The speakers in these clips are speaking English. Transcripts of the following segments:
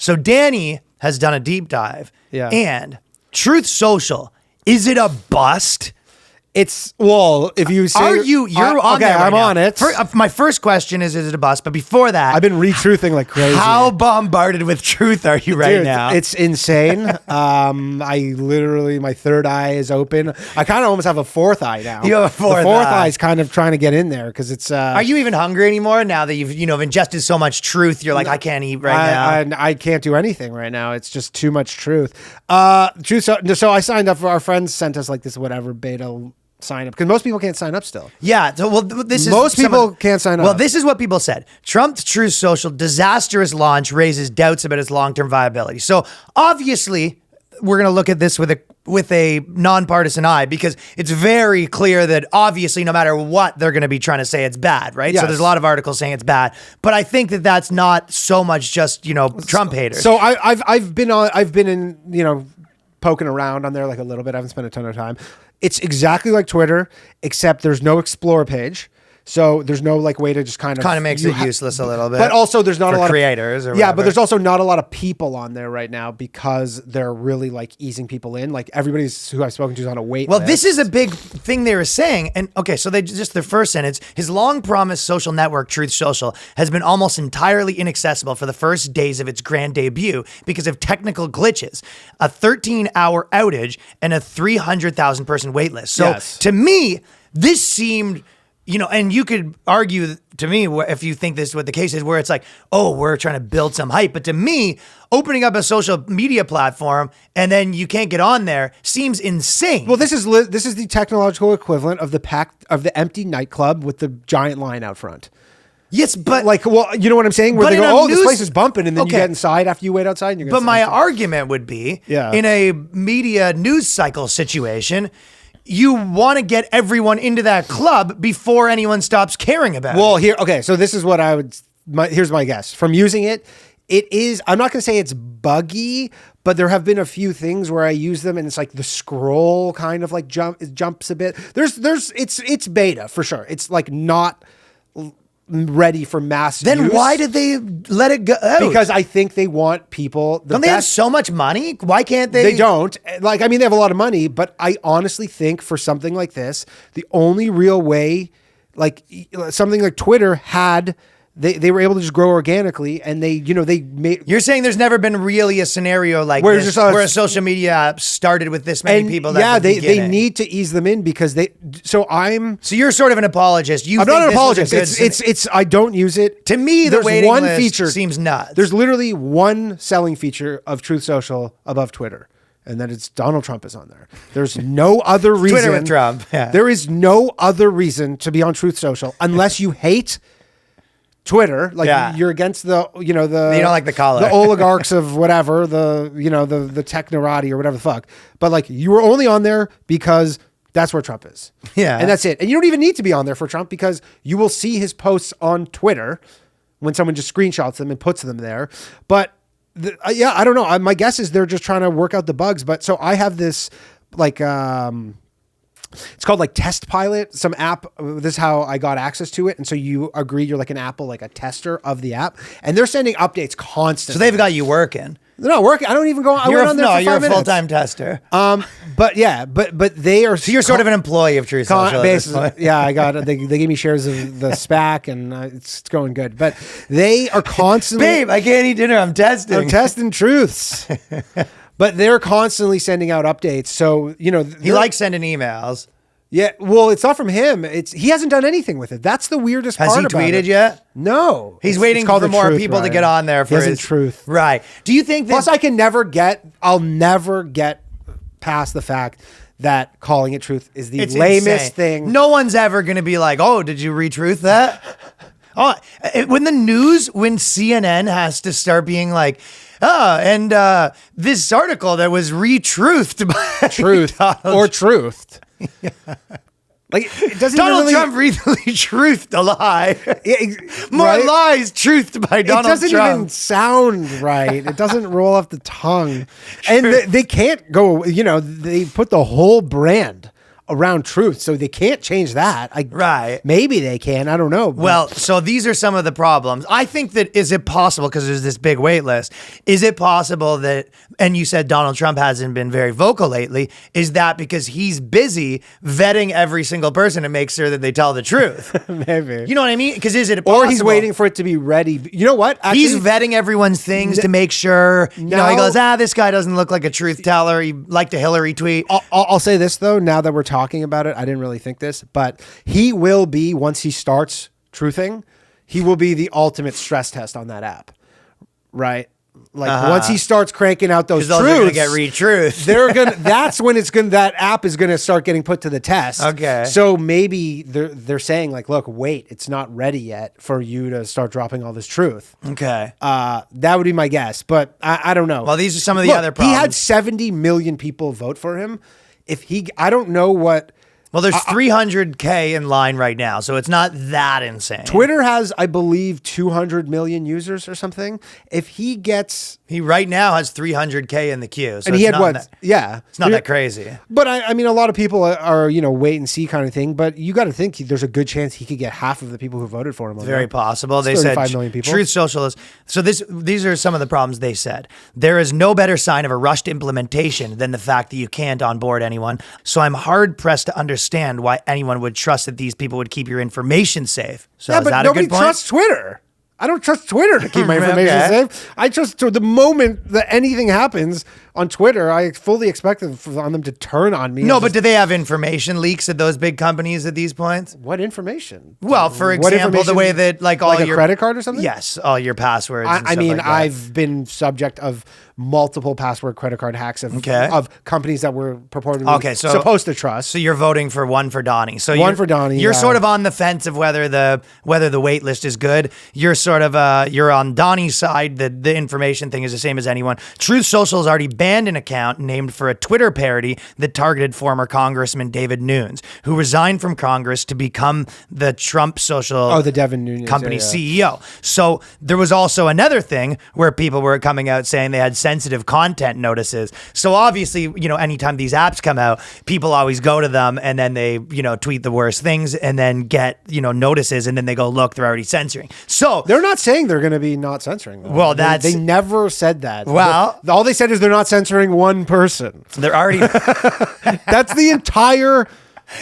So Danny has done a deep dive. Yeah. And Truth Social, is it a bust? It's, well, if you say... You're on there right I'm now. on it. My first question is it a bust? But before that... I've been retruthing like crazy. How bombarded with truth are you right now? It's insane. I literally, my third eye is open. I kind of almost have a fourth eye now. You have a fourth eye. The fourth eye is kind of trying to get in there because it's... Are you even hungry anymore now that you've ingested so much truth? You're like, I can't eat right now. I can't do anything right now. It's just too much truth. So I signed up. Our friends sent us like this whatever beta sign up because most people can't sign up still. Yeah. So, well, this is most people can't sign up. Well, this is what people said. Trump's Truth Social disastrous launch raises doubts about its long-term viability. So obviously, we're going to look at this with a nonpartisan eye because it's very clear that obviously no matter what they're going to be trying to say it's bad, right? Yes. So there's a lot of articles saying it's bad, but I think that that's not so much just Trump haters. So I've been in poking around on there like a little bit. I haven't spent a ton of time. It's exactly like Twitter, except there's no explore page. So there's no like way to just kind of makes it useless a little bit. But also there's not a lot creators of or yeah, whatever. but there's also not a lot of people on there right now because they're really like easing people in. Like everybody's who I've spoken to is on a wait list. This is a big thing they were saying. And okay, so their first sentence, his long promised social network, Truth Social, has been almost entirely inaccessible for the first days of its grand debut because of technical glitches, a 13-hour outage, and a 300,000 person wait list. So to me, this seemed... and you could argue to me if you think this is what the case is, where it's like, oh, we're trying to build some hype. But to me, opening up a social media platform and then you can't get on there seems insane. Well, this is the technological equivalent of the empty nightclub with the giant line out front. Yes, but you know what I'm saying? Where they go, this place is bumping, and then you Okay. get inside after you wait outside. And you're But my argument would be, in a media news cycle situation, you want to get everyone into that club before anyone stops caring about it. Okay, so this is what here's my guess. From using it, it is, I'm not going to say it's buggy, but there have been a few things where I use them and it's like the scroll kind of like jumps a bit. It's beta for sure. It's like not ready for mass Then use. why did they let it go out? Because I think they want people... Don't they have so much money? Why can't they? They don't. They have a lot of money, but I honestly think for something like this, the only real way, like something like Twitter had... They were able to just grow organically, and they made. You're saying there's never been really a scenario like where this, where a social media app started with this many people. They need to ease them in because they. So you're sort of an apologist. I'm not an apologist. It's I don't use it. To me, the waiting list seems nuts. There's literally one selling feature of Truth Social above Twitter. And then it's Donald Trump is on there. There's no other reason. Twitter with Trump. Yeah. There is no other reason to be on Truth Social unless you hate Twitter, you're against you don't like the color, the oligarchs of whatever, the technorati or whatever the fuck. But like you were only on there because that's where Trump is. Yeah. And that's it. And you don't even need to be on there for Trump because you will see his posts on Twitter when someone just screenshots them and puts them there. But I don't know. My guess is they're just trying to work out the bugs. But so I have this it's called like Test Pilot, some app. This is how I got access to it. And so you agree you're like an Apple, like a tester of the app. And they're sending updates constantly. So they've got you working. They're not working. I don't even go on. I went on there for 5 minutes. You're a full-time tester. But they are. So you're sort of an employee of Truth Social. Yeah, I got it. They gave me shares of the SPAC and it's going good. But they are constantly. Babe, I can't eat dinner. I'm testing. I'm testing truths. But they're constantly sending out updates. So, he likes sending emails. Yeah. Well, it's not from him. He hasn't done anything with it. That's the weirdest part about it. Has he tweeted yet? No. He's waiting for more people to get on there for his truth. Right. Do you think that? Plus, I'll never get past the fact that calling it truth is the lamest thing. No one's ever going to be like, oh, did you retruth that? When CNN has to start being like, this article that was retruthed by truth or truthed. Yeah. Like it doesn't Donald Trump really truthed a lie. More lies truthed by Donald Trump. It doesn't even sound right. It doesn't roll off the tongue. And they can't go, they put the whole brand around truth, so they can't change that. Right. Maybe they can. I don't know. But Well, so these are some of the problems. I think that is it possible, because there's this big wait list, is it possible that, and you said Donald Trump hasn't been very vocal lately, is that because he's busy vetting every single person to make sure that they tell the truth? maybe. You know what I mean? Because is it possible? Or he's waiting for it to be ready. You know what? Actually, He's vetting everyone's things to make sure, he goes, this guy doesn't look like a truth teller. He liked a Hillary tweet. I'll say this, though, now that we're talking about it, I didn't really think this, but he will be, once he starts truthing, he will be the ultimate stress test on that app, right? Like once he starts cranking out those truths, those are gonna get re-truth. That's when that app is gonna start getting put to the test. Okay. So maybe they're saying like, look, wait, it's not ready yet for you to start dropping all this truth. Okay. That would be my guess, but I don't know. Well, these are some of the other problems. He had 70 million people vote for him. I don't know what. Well, there's 300K in line right now, so it's not that insane. Twitter has, I believe, 200 million users or something. If he gets... He right now has 300K in the queue. So and he had what? Yeah. It's not that crazy. But I mean, a lot of people are, wait and see kind of thing, but you got to think there's a good chance he could get half of the people who voted for him. It's very possible. They said 35 million people. Truth Social is... So these are some of the problems they said. There is no better sign of a rushed implementation than the fact that you can't onboard anyone. So I'm hard pressed to understand why anyone would trust that these people would keep your information safe. So yeah, is but that a nobody good point? trusts Twitter. I don't trust Twitter to keep my information Okay. safe. I trust the moment that anything happens on Twitter, I fully expect on them to turn on me. No, but do they have information leaks at those big companies at these points? What information? Well, for What example, the information? way that all like a your credit card or something? Yes, all your passwords. and I stuff mean, like that. I've been subject of multiple password credit card hacks of companies that were purportedly supposed to trust. So you're voting for one for Donnie. So one for Donnie. You're sort of on the fence of whether the wait list is good. You're sort of you're on Donnie's side. The information thing is the same as anyone. Truth Social has already banned an account named for a Twitter parody that targeted former Congressman David Nunes, who resigned from Congress to become the Trump Social the Devin Nunes company CEO. So there was also another thing where people were coming out saying they had sensitive content notices. So obviously, anytime these apps come out, people always go to them and then they, tweet the worst things and then get, notices and then they go, look, they're already censoring. So they're not saying they're going to be not censoring them. Well, they never said that. Well, all they said is they're not censoring one person. They're already. That's the entire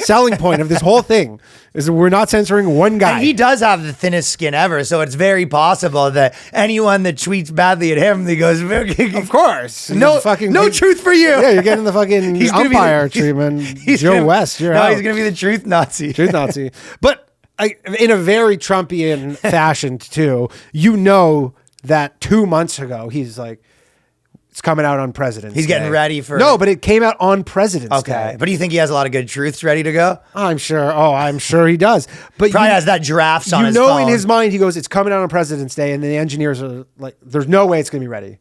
selling point of this whole thing is that we're not censoring one guy. And he does have the thinnest skin ever, so it's very possible that anyone that tweets badly at him, he goes, of course, no truth for you. Yeah, you're getting the fucking umpire treatment. Joe West, he's going to be the truth Nazi. Truth Nazi. But in a very Trumpian fashion too, that 2 months ago, he's like, it's coming out on President's Day. He's getting ready for... No, but it came out on President's Day. Okay. But do you think he has a lot of good truths ready to go? I'm sure he does. But probably has that drafts on his phone. In his mind, he goes, it's coming out on President's Day. And the engineers are like, there's no way it's going to be ready.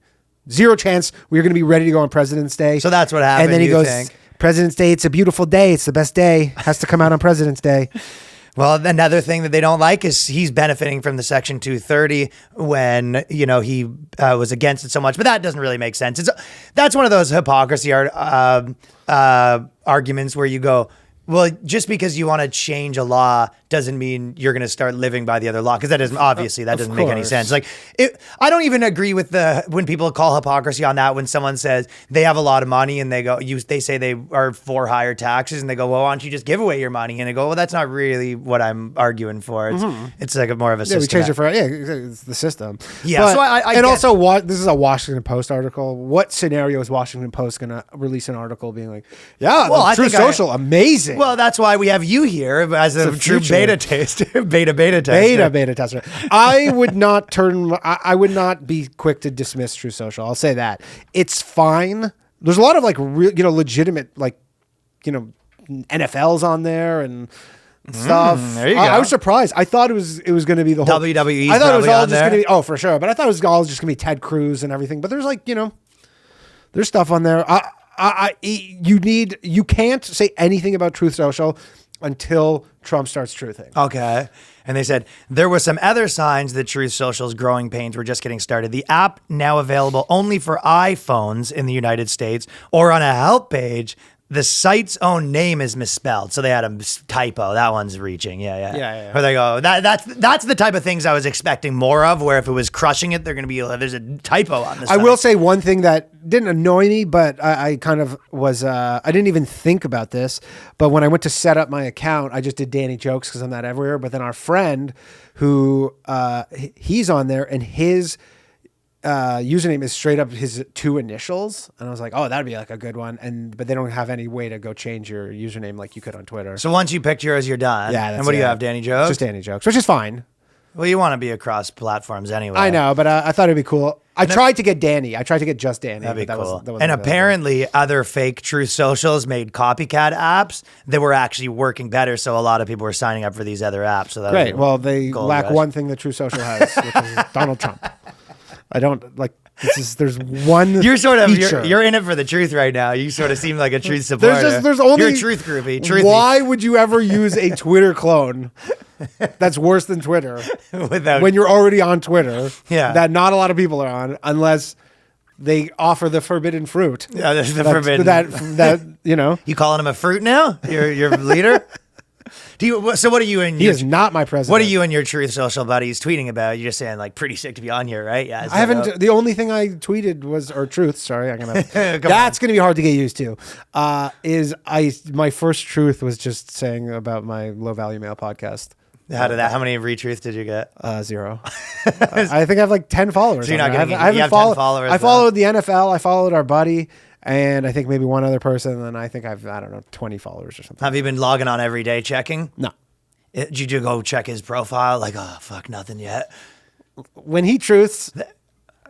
Zero chance we're going to be ready to go on President's Day. So that's what happened, And then he goes, President's Day, it's a beautiful day. It's the best day. Has to come out on President's Day. Well, another thing that they don't like is he's benefiting from the Section 230 when, he was against it so much. But that doesn't really make sense. That's one of those hypocrisy arguments where you go, well, just because you want to change a law doesn't mean you're going to start living by the other law, because that doesn't make any sense. Like, I don't even agree with when people call hypocrisy on that, when someone says they have a lot of money and they say they are for higher taxes and they go, well, why don't you just give away your money? And they go, well, that's not really what I'm arguing for. It's like more of a system. We changed it it's the system. Yeah. But, so I and also this is a Washington Post article. What scenario is Washington Post going to release an article being like, Truth Social, amazing. Well, that's why we have you here as a true beta tester. Beta tester. I would not be quick to dismiss Truth Social. I'll say that. It's fine. There's a lot of legitimate NFLs on there and stuff. There you go. I was surprised. I thought it was going to be the whole WWE. I thought it was all just going to be for sure. But I thought it was all just going to be Ted Cruz and everything. But there's there's stuff on there. You can't say anything about Truth Social until Trump starts truthing. Okay. And they said there were some other signs that Truth Social's growing pains were just getting started. The app, now available only for iPhones in the United States, or on a help page the site's own name is misspelled, so they had a typo. That one's reaching. Yeah. Where they go, that's the type of things I was expecting more of. Where if it was crushing it, they're going to be there's a typo on this. I will say one thing that didn't annoy me, but I kind of was. I didn't even think about this, but when I went to set up my account, I just did Danny jokes because I'm not everywhere. But then our friend, who he's on there, and his username is straight up his 2 initials, and I was like, oh, that'd be like a good one. But they don't have any way to go change your username like you could on Twitter. So once you picked yours, you're done. Yeah. And what do you have, Danny Jokes? Just Danny Jokes, which is fine. Well, you want to be across platforms anyway. I know, but I thought it'd be cool. I tried to get Danny. I tried to get just Danny. That'd be cool. That wasn't and available. apparently, other fake Truth Socials made copycat apps that were actually working better. So a lot of people were signing up for these other apps. So that Great. Well, they gold lack rush. one thing that True Social has, which is Donald Trump. I don't like. There's one. You're sort of feature. you're in it for the truth right now. You sort of seem like a truth supporter. There's only you're a truth groupie. Truthy. Why would you ever use a Twitter clone that's worse than Twitter Without when you're already on Twitter? Yeah. That not a lot of people are on unless they offer the forbidden fruit. Yeah, that's the That's- forbidden. That you know. You calling him a fruit now? Your leader. So what are you and He is not my president. what are you and your Truth Social buddies tweeting about? You're just saying like pretty sick to be on here, right? Yeah. I haven't. The only thing I tweeted was, or truth. Sorry, I'm gonna. That's gonna be hard to get used to. My first truth was just saying about my low value mail podcast. How many retweets did you get? 0. I think I have like 10 followers. So you're not on there. getting- I haven't you have 10 followed. followers, I though. followed the NFL. I followed our buddy, and I think maybe one other person. And I think I don't know, 20 followers or something. Have you been logging on every day checking? No. Did you go check his profile? Like, oh fuck, nothing yet. When he truths,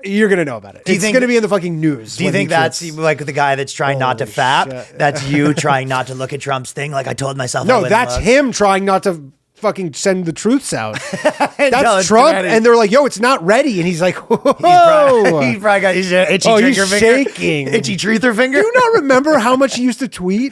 you're gonna know about it. you It's think- gonna be in the fucking news. Do you when he think that's truths. like the guy that's trying not to Holy fap? shit. That's you trying not to look at Trump's thing? Like I told myself. I No, wouldn't that's look. him trying not to fucking send the truths out. No, That's it's Trump, ready. and they're like, "Yo, it's not ready," and he's like, "Whoa." He's probably got his itchy Oh, trigger he's finger. shaking. Itchy truther finger. Do you not remember how much he used to tweet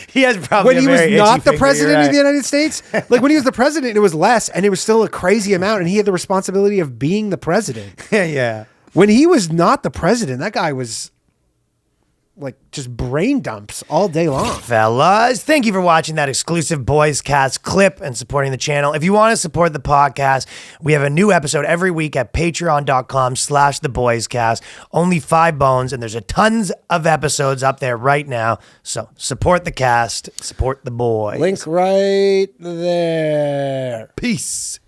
He has probably when he a was very not itchy the finger, president you're of the right. United States? Like when he was the president, it was less, and it was still a crazy amount, and he had the responsibility of being the president. Yeah. When he was not the president, that guy was like just brain dumps all day long. Fellas, thank you for watching that exclusive Boyscast clip and supporting the channel. If you want to support the podcast, we have a new episode every week at patreon.com/theboyscast. Only 5 bones, and there's a tons of episodes up there right now. So support the cast, support the boys. Link right there. Peace.